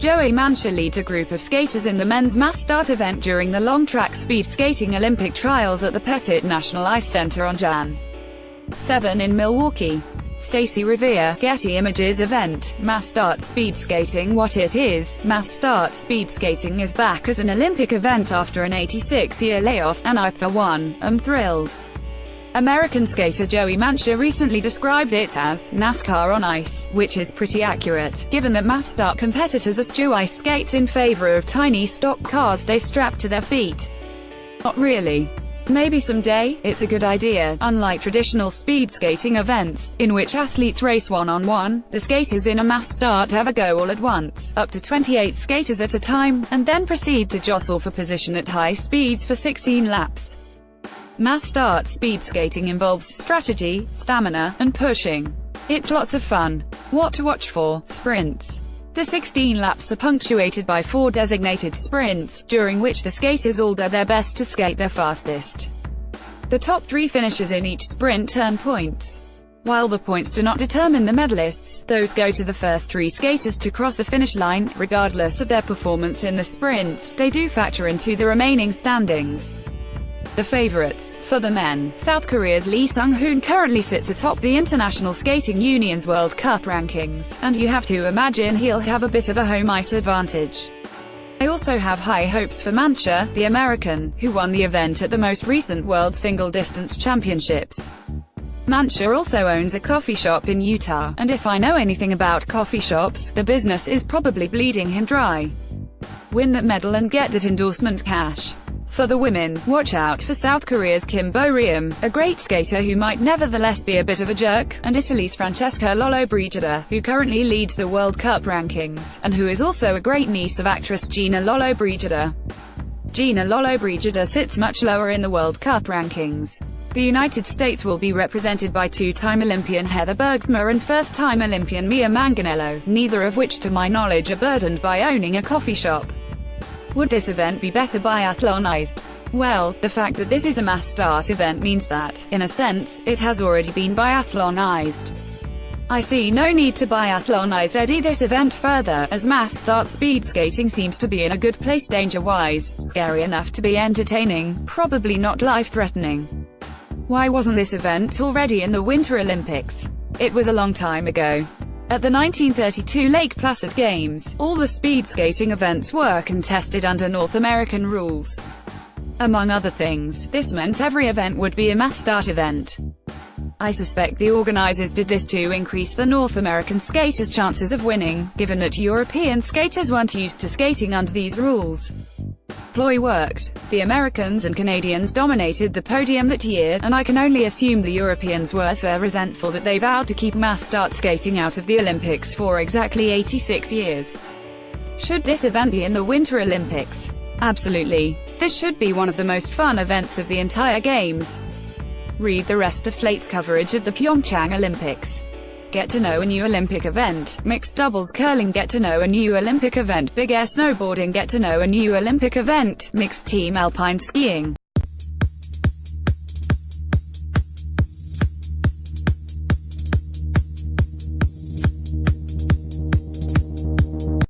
Joey Mancha leads a group of skaters in the men's mass start event during the long-track speed skating Olympic trials at the Pettit National Ice Center on Jan. 7 in Milwaukee. Stacy Revere, Getty Images event, Mass Start Speed Skating. What it is, Mass Start Speed Skating is back as an Olympic event after an 86-year layoff, and I, for one, am thrilled. American skater Joey Mancha recently described it as NASCAR on ice, which is pretty accurate, given that mass start competitors eschew ice skates in favor of tiny stock cars they strap to their feet. Not really. Maybe someday, it's a good idea. Unlike traditional speed skating events, in which athletes race one-on-one, the skaters in a mass start have a go all at once, up to 28 skaters at a time, and then proceed to jostle for position at high speeds for 16 laps. Mass start speed skating involves strategy, stamina, and pushing. It's lots of fun. What to watch for? Sprints. The 16 laps are punctuated by 4 designated sprints, during which the skaters all do their best to skate their fastest. The top 3 finishers in each sprint earn points. While the points do not determine the medalists, those go to the first 3 skaters to cross the finish line. Regardless of their performance in the sprints, they do factor into the remaining standings. The favorites. For the men, South Korea's Lee Sung-hoon currently sits atop the International Skating Union's World Cup rankings, and you have to imagine he'll have a bit of a home ice advantage. I also have high hopes for Mancha, the American, who won the event at the most recent World Single Distance Championships. Mancha also owns a coffee shop in Utah, and if I know anything about coffee shops, the business is probably bleeding him dry. Win that medal and get that endorsement cash. For the women, watch out for South Korea's Kim Bo-ryeom, a great skater who might nevertheless be a bit of a jerk, and Italy's Francesca Lollobrigida, who currently leads the World Cup rankings, and who is also a great niece of actress Gina Lollobrigida. Gina Lollobrigida sits much lower in the World Cup rankings. The United States will be represented by 2-time Olympian Heather Bergsma and first-time Olympian Mia Manganiello, neither of which to my knowledge are burdened by owning a coffee shop. Would this event be better biathlonized? Well, the fact that this is a mass start event means that, in a sense, it has already been biathlonized. I see no need to biathlonize this event further, as mass start speed skating seems to be in a good place danger-wise, scary enough to be entertaining, probably not life-threatening. Why wasn't this event already in the Winter Olympics? It was a long time ago. At the 1932 Lake Placid Games, all the speed skating events were contested under North American rules. Among other things, this meant every event would be a mass start event. I suspect the organizers did this to increase the North American skaters' chances of winning, given that European skaters weren't used to skating under these rules. Ploy worked. The Americans and Canadians dominated the podium that year, and I can only assume the Europeans were so resentful that they vowed to keep mass start skating out of the Olympics for exactly 86 years. Should this event be in the Winter Olympics? Absolutely. This should be one of the most fun events of the entire Games. Read the rest of Slate's coverage of the Pyeongchang Olympics. Get to know a new Olympic event. Mixed doubles curling. Get to know a new Olympic event. Big air snowboarding. Get to know a new Olympic event. Mixed team alpine skiing.